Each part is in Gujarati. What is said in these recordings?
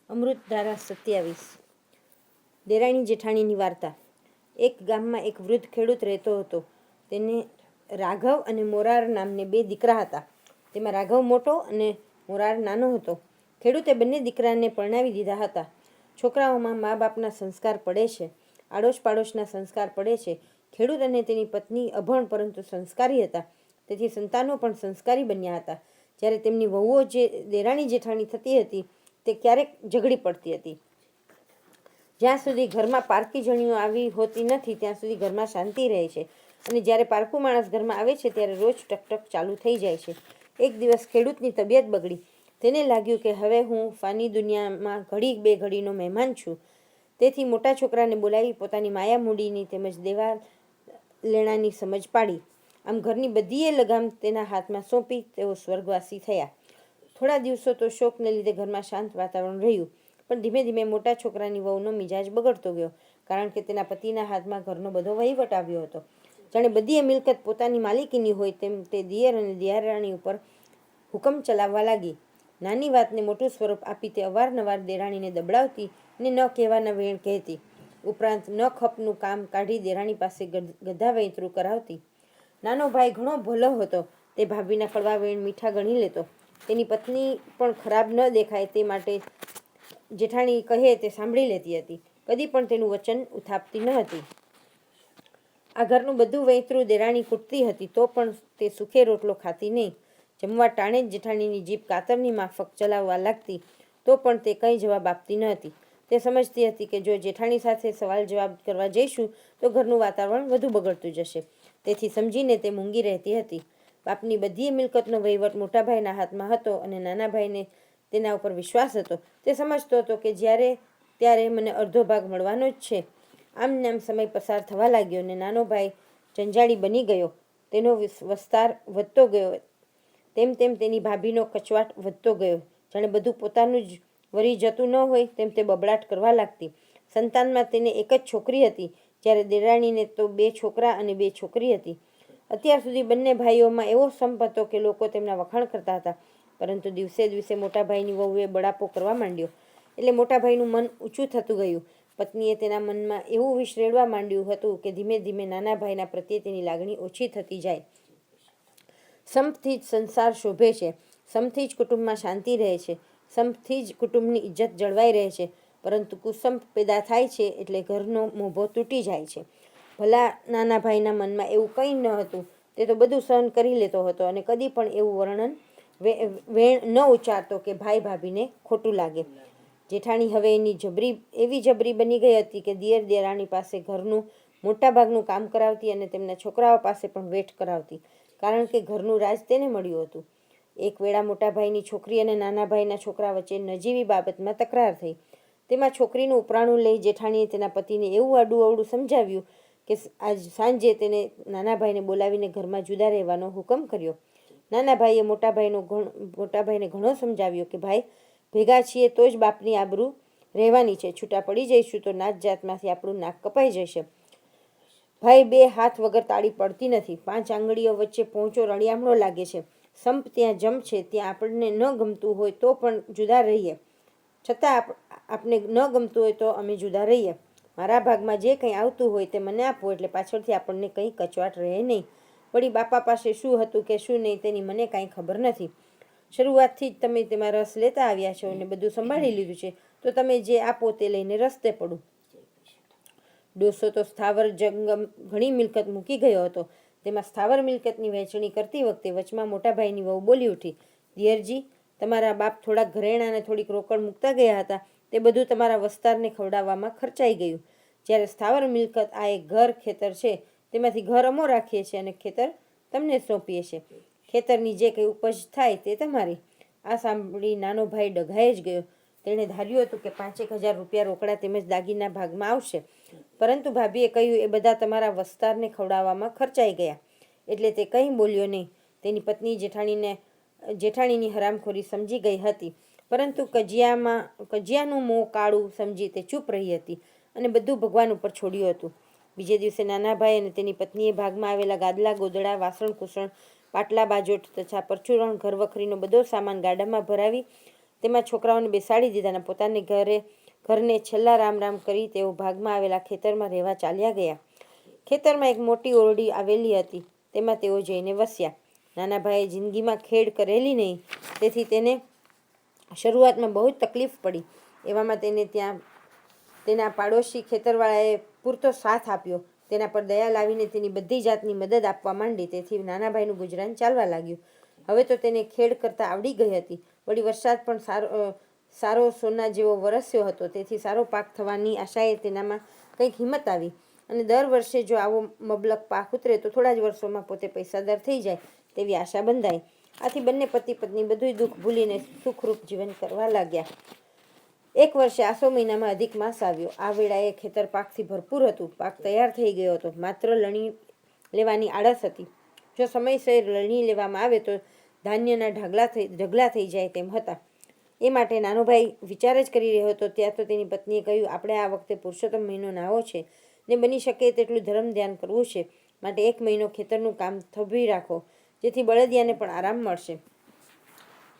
અમૃતધારા 27 દેરાણી જેઠાણીની વાર્તા। એક ગામમાં એક વૃદ્ધ ખેડૂત રહેતો હતો। તેને રાઘવ અને મોરાર નામને બે દીકરા હતા। તેમાં રાઘવ મોટો અને મોરાર નાનો હતો। ખેડૂતે બંને દીકરાને પરણાવી દીધા હતા। છોકરાઓમાં મા બાપના સંસ્કાર પડે છે, આડોશ પાડોશના સંસ્કાર પડે છે। ખેડૂત અને તેની પત્ની અભણ પરંતુ સંસ્કારી હતા, તેથી સંતાનો પણ સંસ્કારી બન્યા હતા। જ્યારે તેમની વહુઓ જે દેરાણી જેઠાણી થતી હતી તે ક્યારેક ઝઘડી પડતી હતી। જ્યાં સુધી ઘરમાં પારકી જણીઓ આવી હોતી નથી ત્યાં સુધી ઘરમાં શાંતિ રહે છે, અને જ્યારે પારકું માણસ ઘરમાં આવે છે ત્યારે રોજ ટકટક ચાલુ થઈ જાય છે। એક દિવસ ખેડૂતની તબિયત બગડી। તેને લાગ્યું કે હવે હું ફાની દુનિયામાં ઘડી બે ઘડીનો મહેમાન છું। તેથી મોટા છોકરાને બોલાવી પોતાની માયા મૂડીની તેમજ દેવા લેણાની સમજ પાડી। આમ ઘરની બધીએ લગામ તેના હાથમાં સોંપી તેઓ સ્વર્ગવાસી થયા। થોડા દિવસો તો શોકને લીધે ઘરમાં શાંત વાતાવરણ રહ્યું, પણ ધીમે ધીમે મોટા છોકરાની વહુનો મિજાજ બગડતો ગયો, કારણ કે તેના પતિના હાથમાં ઘરનો બધો વહીવટ આવ્યો હતો। જાણે બધી મિલકત પોતાની માલિકીની હોય તેમ તે દિયર અને દિયારાણી ઉપર હુકમ ચલાવવા લાગી। નાની વાતને મોટું સ્વરૂપ આપી તે અવારનવાર દેરાણીને દબડાવતી અને ન કહેવાના વેણ કહેતી, ઉપરાંત ન ખપનું કામ કાઢી દેરાણી પાસે ગધા વૈતરું કરાવતી। નાનો ભાઈ ઘણો ભલો હતો। તે ભાભીના કડવા વેણ મીઠા ગણી લેતો। તેની પત્ની પણ ખરાબ ન દેખાય તે માટે જેઠાણી કહે તે સાંભળી લેતી હતી, કદી પણ તેનું વચન ઉથાપતી ન હતી। આ ઘરનું બધું વૈતરું દેરાણી કૂટતી હતી તો પણ તે સુખે રોટલો ખાતી નહીં। જમવા ટાણે જ જેઠાણીની જીભ કાતરની માફક ચલાવવા લાગતી તો પણ તે કંઈ જવાબ આપતી ન હતી। તે સમજતી હતી કે જો જેઠાણી સાથે સવાલ જવાબ કરવા જઈશું તો ઘરનું વાતાવરણ વધુ બગડતું જશે, તેથી સમજીને તે મૂંગી રહેતી હતી। બાપની બધી મિલકતનો વહીવટ મોટા ભાઈના હાથમાં હતો અને નાના ભાઈને તેના ઉપર વિશ્વાસ હતો। તે સમજતો હતો કે જ્યારે ત્યારે મને અડધો ભાગ મળવાનો જ છે। આમ નામ સમય પસાર થવા લાગ્યો ને નાનો ભાઈ જંજાળી બની ગયો। તેનો વિસ્તાર વધતો ગયો, તેમ તેમ તેની ભાભીનો કચવાટ વધતો ગયો। જાણે બધું પોતાનું જ વરી જતું ન હોય તેમ તે બબડાટ કરવા લાગતી। સંતાનમાં તેને એક જ છોકરી હતી, જ્યારે દેરાણીને તો 2 છોકરા અને 2 છોકરી હતી। અત્યાર સુધી બંને ભાઈઓમાં એવો સંપ હતો કે લોકો તેમના વખાણ કરતા હતા, પરંતુ દિવસે દિવસે મોટા ભાઈની વહુએ બળાપો કરવા માંડ્યો, એટલે મોટા ભાઈનું મન ઊંચું થતું ગયું। પત્નીએ તેના મનમાં એવું વિષ રેડવા માંડ્યું હતું કે ધીમે ધીમે નાના ભાઈના પ્રત્યે તેની લાગણી ઓછી થતી જાય। સંપથી જ સંસાર શોભે છે, સંપથી જ કુટુંબમાં શાંતિ રહે છે, સંપથી જ કુટુંબની ઇજ્જત જળવાઈ રહે છે, પરંતુ કુસંપ પેદા થાય છે એટલે ઘરનો મોભો તૂટી જાય છે। ભલા નાના ભાઈના મનમાં એવું કંઈ ન હતું। તે તો બધું સહન કરી લેતો હતો અને કદી પણ એવું વેણ ન ઉચ્ચારતો કે ભાઈ ભાભીને ખોટું લાગે। જેઠાણી હવે એવી જબરી બની ગઈ હતી કે દિયર દેરાણી પાસે ઘરનું મોટા ભાગનું કામ કરાવતી અને તેમના છોકરાઓ પાસે પણ વેઠ કરાવતી, કારણ કે ઘરનું રાજ તેને મળ્યું હતું। એક વેળા મોટા ભાઈની છોકરી અને નાના ભાઈના છોકરા વચ્ચે નજીવી બાબતમાં તકરાર થઈ। તેમાં છોકરીનું ઉપરાણું લઈ જેઠાણીએ તેના પતિને એવું આડું અવળું સમજાવ્યું કે આજ સાંજે તેને નાના ભાઈને બોલાવીને ઘરમાં જુદા રહેવાનો હુકમ કર્યો। નાના ભાઈએ મોટા ભાઈને ઘણો સમજાવ્યો કે ભાઈ, ભેગા છીએ તો જ બાપની આબરૂ રહેવાની છે, છૂટા પડી જઈશું તો નાત જાતમાંથી આપણું નાક કપાઈ જશે। ભાઈ, 2 હાથ વગર તાળી પડતી નથી, 5 આંગળીઓ વચ્ચે પહોંચો રળિયામણો લાગે છે। સંપ ત્યાં જમ છે, ત્યાં આપણને ન ગમતું હોય તો પણ જુદા રહીએ, છતાં આપને ન ગમતું હોય તો અમે જુદા રહીએ। મારા ભાગમાં જે કંઈ આવતું હોય તે મને આપો, એટલે પાછળથી આપણને કંઈ કચવાટ રહે નહીં। વળી બાપા પાસે શું હતું કે શું નહીં તેની મને કાંઈ ખબર નથી। શરૂઆતથી જ તમે તેમાં રસ લેતા આવ્યા છો અને બધું સંભાળી લીધું છે, તો તમે જે આપો તે લઈને રસ્તે પડું। ડોસો તો સ્થાવર જંગમ ઘણી મિલકત મૂકી ગયો હતો। તેમાં સ્થાવર મિલકતની વહેંચણી કરતી વખતે વચમાં મોટા ભાઈની વહુ બોલી ઉઠી, દિયરજી, તમારા બાપ થોડાક ઘરેણાં અને થોડીક રોકડ મૂકતા ગયા હતા, તે બધું તમારા વસ્તારને ખવડાવવામાં ખર્ચાઈ ગયું। જ્યારે સ્થાવર મિલકત આ એક ઘર ખેતર છે, તેમાંથી ઘર અમો રાખીએ છીએ અને ખેતર તમને સોંપીએ છીએ। ખેતરની જે કંઈ ઉપજ થાય તે તમારી। આ સાંભળી નાનો ભાઈ ડઘાઈ જ ગયો। તેણે ધાર્યું હતું કે 5,000 રૂપિયા રોકડા તેમજ દાગીના ભાગમાં આવશે, પરંતુ ભાભીએ કહ્યું એ બધા તમારા વસ્તારને ખવડાવવામાં ખર્ચાઈ ગયા, એટલે તે કંઈ બોલ્યો નહીં। તેની પત્ની જેઠાણીની હરામખોરી સમજી ગઈ હતી, પરંતુ કજિયાનું મોં કાળું સમજી તે ચૂપ રહી હતી અને બધું ભગવાન ઉપર છોડ્યું હતું। બીજે દિવસે નાના ભાઈ અને તેની પત્નીએ ભાગમાં આવેલા ગાદલા ગોદડા, વાસણ કુસણ, પાટલા બાજોટ તથા પરચુરણ ઘરવખરીનો બધો સામાન ગાડામાં ભરાવી તેમાં છોકરાઓને બેસાડી દીધા અને પોતાને ઘરને છેલ્લા રામ રામ કરી તેઓ ભાગમાં આવેલા ખેતરમાં રહેવા ચાલ્યા ગયા. ખેતરમાં એક મોટી ઓરડી આવેલી હતી, તેમાં તેઓ જઈને વસ્યા. નાના ભાઈએ જિંદગીમાં ખેડ કરેલી નહીં, તેથી તેને શરૂઆતમાં બહુ જ તકલીફ પડી. એવામાં તેના પાડોશી ખેતરવાળાએ પૂરતો સાથ આપ્યો. તેના પર દયા લાવીને તેની બધી જાતની મદદ આપવા માંડી. તેથી નાના ભાઈનું ગુજરાન ચાલવા લાગ્યું. હવે તો તેને ખેડ કરતાં આવડી ગઈ હતી. વળી વરસાદ પણ સારો સોના જેવો વરસ્યો હતો, તેથી સારો પાક થવાની આશાએ તેનામાં કંઈક હિંમત આવી અને દર વર્ષે જો આવો મબલક પાક ઉતરે તો થોડા જ વર્ષોમાં પોતે પૈસાદાર થઈ જાય તેવી આશા બંધાઈ. આથી બંને પતિ પત્ની બધું દુઃખ ભૂલીને સુખરૂપ જીવન કરવા લાગ્યા. એક વર્ષે આસો મહિનામાં અધિક માસ આવ્યો. આ વેળાએ ખેતર પાકથી ભરપૂર હતું. પાક તૈયાર થઈ ગયો હતો, માત્ર લણી લેવાની આળસ હતી. જો સમયસર લણી લેવામાં આવે તો ધાન્યના ઢગલા થઈ જાય તેમ હતા. એ માટે નાનો ભાઈ વિચાર જ કરી રહ્યો હતો. ત્યાં તો તેની પત્નીએ કહ્યું, આપણે આ વખતે પુરુષોત્તમ મહિનો નાવો છે ને બની શકે તેટલું ધર્મ ધ્યાન કરવું છે, માટે 1 મહિનો ખેતરનું કામ થોભી રાખો, જેથી બળદિયાને પણ આરામ મળશે,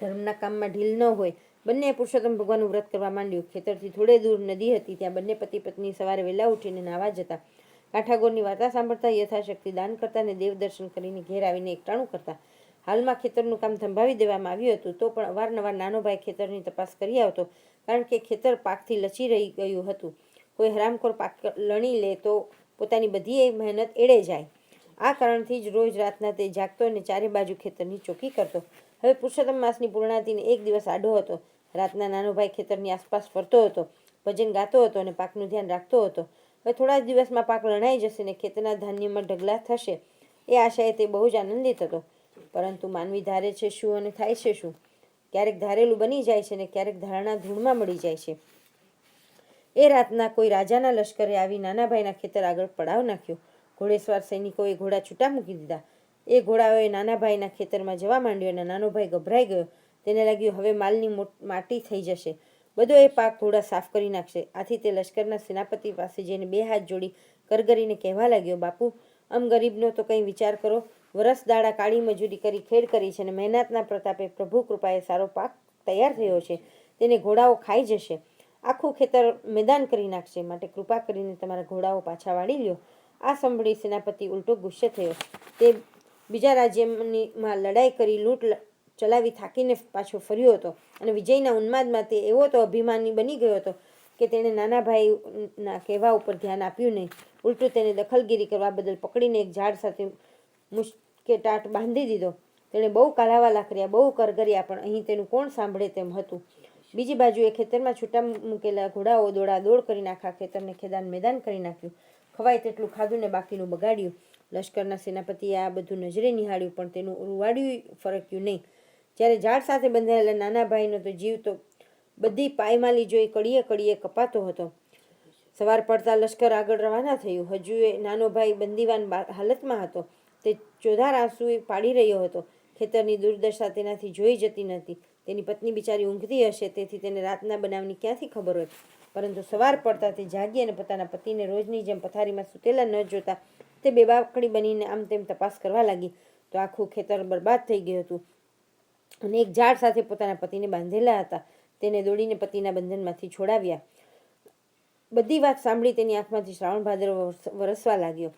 ધર્મના કામમાં ઢીલ ન હોય. બંને પુરુષોત્તમ ભગવાનનું વ્રત કરવા માંડ્યું. ખેતરથી થોડે દૂર નદી હતી, ત્યાં બંને પતિ પત્ની સવારે વહેલા ઉઠીને નાહવા જતા. કાંઠાગોરની વાર્તા સાંભળતા, યથાશક્તિ દાન કરતા અને દેવ દર્શન કરીને ઘેર આવીને એકટાણું કરતા. હાલમાં ખેતરનું કામ થંભાવી દેવામાં આવ્યું હતું, તો પણ અવારનવાર નાનો ભાઈ ખેતરની તપાસ કરી આવતો, કારણ કે ખેતર પાકથી લચી રહી ગયું હતું. કોઈ હરામખોર પાક લણી લે તો પોતાની બધી મહેનત એળે જાય. આ કારણથી જ રોજ રાતના તે જાગતો અને ચારે બાજુ ખેતરની ચોકી કરતો. હવે પુરુષોત્તમ માસની પૂર્ણાતિને એક દિવસ આડો હતો. રાતના નાનો ભાઈ ખેતરની આસપાસ ફરતો હતો, ભજન ગાતો હતો અને પાકનું ધ્યાન રાખતો હતો. હવે થોડા જ દિવસમાં પાક લણાઈ જશે ને ખેતરના ધાન્યમાં ઢગલા થશે, એ આશાએ તે બહુ જ આનંદિત હતો. પરંતુ માનવી ધારે છે શું અને થાય છે શું? ક્યારેક ધારેલું બની જાય છે ને ક્યારેક ધારણા ધૂળમાં મળી જાય છે. એ રાતના કોઈ રાજાના લશ્કરે આવી નાના ભાઈના ખેતર આગળ પડાવ નાખ્યો. ઘોડેસવાર સૈનિકોએ ઘોડા છૂટા મૂકી દીધા. એ ઘોડાઓએ નાના ભાઈના ખેતરમાં જવા માંડ્યો અને નાનો ભાઈ ગભરાઈ ગયો. તેને લાગ્યું હવે માલની માટી થઈ જશે, બધો એ પાક ઘોડા સાફ કરી નાખશે. આથી તે લશ્કરના સેનાપતિ પાસે જઈને 2 હાથ જોડી કરગરીને કહેવા લાગ્યો, બાપુ, આમ ગરીબનો તો કંઈ વિચાર કરો. વરસ દાડા કાળી મજૂરી કરી ખેડ કરી છે અને મહેનતના પ્રતાપે પ્રભુ કૃપાએ સારો પાક તૈયાર થયો છે. તેને ઘોડાઓ ખાઈ જશે, આખું ખેતર મેદાન કરી નાખશે, માટે કૃપા કરીને તમારા ઘોડાઓ પાછા વાળી લ્યો. આ સાંભળી સેનાપતિ ઉલટો ગુસ્સે થયો. તે બીજા રાજ્યમાં લડાઈ કરી લૂંટ ચલાવી થાકીને પાછો ફર્યો હતો અને વિજયના ઉન્માદમાં તે એવો તો અભિમાની બની ગયો હતો કે તેણે નાના ભાઈના કહેવા ઉપર ધ્યાન આપ્યું નહીં. ઉલટું તેને દખલગીરી કરવા બદલ પકડીને એક ઝાડ સાથે મુશ્કેટાટ બાંધી દીધો. તેણે બહુ કાલાવાલા કર્યા, બહુ કરગર્યા, પણ અહીં તેનું કોણ સાંભળે તેમ હતું. બીજી બાજુએ ખેતરમાં છૂટા મૂકેલા ઘોડાઓ દોડાદોડ કરીને આખા ખેતરને ખેદાન મેદાન કરી નાખ્યું. ખવાય તેટલું ખાધું ને બાકીનું બગાડ્યું. લશ્કરના સેનાપતિએ આ બધું નજરે નિહાળ્યું, પણ તેનું રૂવાડ્યું ફરક્યું નહીં. જ્યારે ઝાડ સાથે બંધાયેલા નાના ભાઈનો તો જીવ તો બધી પાયમાલી જોઈ કડીએ કડીએ કપાતો હતો. સવાર પડતા લશ્કર આગળ રવાના થયું. હજુ એ નાનો ભાઈ બંદીવાન હાલતમાં હતો. તે ચોધાર આંસુએ પાડી રહ્યો હતો. ખેતરની દુર્દશા તેનાથી જોઈ જતી નહોતી. તેની પત્ની બિચારી ઊંઘતી હશે, તેથી તેને રાતના બનાવની ક્યાંથી ખબર હોય. પરંતુ સવાર પડતા તે જાગી અને પોતાના પતિને રોજની જેમ પથારીમાં સૂતેલા ન જોતા તે બેબાકડી બનીને આમ તેમ તપાસ કરવા લાગી. તો આખું ખેતર બરબાદ થઈ ગયું હતું અને એક ઝાડ સાથે પોતાના પતિને બાંધેલા હતા. તેને દોડીને પતિના બંધનમાંથી છોડાવ્યા. બધી વાત સાંભળી તેની આંખમાંથી શ્રાવણ ભાદરવો વરસવા લાગ્યો.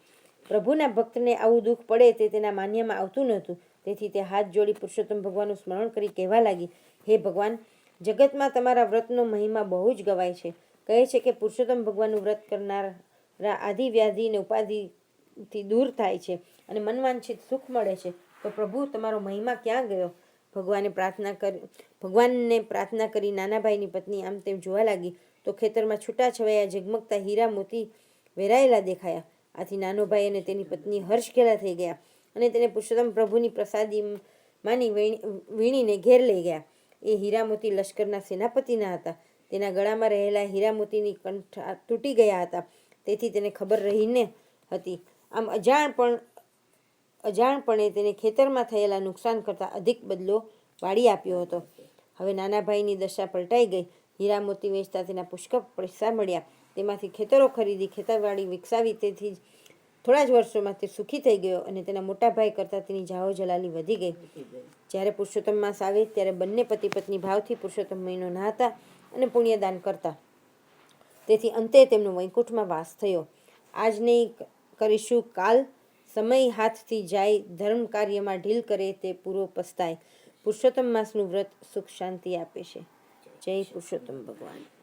પ્રભુના ભક્તને આવું દુઃખ પડે તે તેના માન્યમાં આવતું નહોતું. તેથી તે હાથ જોડી પુરુષોત્તમ ભગવાનનું સ્મરણ કરી કહેવા લાગી, હે ભગવાન, જગતમાં તમારા વ્રતનો મહિમા બહુ જ ગવાય છે. કહે છે કે પુરુષોત્તમ ભગવાનનું વ્રત કરનારા આદિ વ્યાધિ અને ઉપાધિથી દૂર થાય છે અને મનવાંછિત સુખ મળે છે. તો પ્રભુ, તમારો મહિમા ક્યાં ગયો? ભગવાનને પ્રાર્થના કરી નાના ભાઈની પત્ની આમ તેમ જોવા લાગી તો ખેતરમાં છૂટા છવાયા ઝગમગતા હીરા મોતી વેરાયેલા દેખાયા. આથી નાનો ભાઈ અને તેની પત્ની હર્ષઘેલા થઈ ગયા અને તેને પુરુષોત્તમ પ્રભુની પ્રસાદી માની વીણીને ઘેર લઈ ગયા. એ હીરા મોતી લશ્કરના સેનાપતિના હતા. તેના ગળામાં રહેલા હીરા મોતીની કંઠા તૂટી ગયા હતા, તેથી તેને ખબર રહીને હતી. આમ અજાણપણે તેને ખેતરમાં થયેલા નુકસાન કરતાં અધિક બદલો વાળી આપ્યો હતો. હવે નાના ભાઈની દશા પલટાઈ ગઈ. હીરા મોતી વેચતા તેના પુષ્કળ પૈસા મળ્યા. તેમાંથી ખેતરો ખરીદી ખેતરવાડી વિકસાવી. તેથી થોડા જ વર્ષોમાં તે સુખી થઈ ગયો અને તેના મોટા ભાઈ કરતાં તેની જાહો જલાલી વધી ગઈ. જ્યારે પુરુષોત્તમ માસ આવે ત્યારે બંને પતિ પત્ની ભાવથી પુરુષોત્તમ મહિનો નહાતા અને પુણ્યદાન કરતા. તેથી અંતે તેમનો વૈકુંઠમાં વાસ થયો. આજ નહીં કરીશું કાલ, સમય હાથથી જાય, ધર્મ કાર્યમાં ઢીલ કરે તે પૂરો પસ્તાય. પુરુષોત્તમ માસનું વ્રત સુખ શાંતિ આપે છે. જય પુરુષોત્તમ ભગવાન.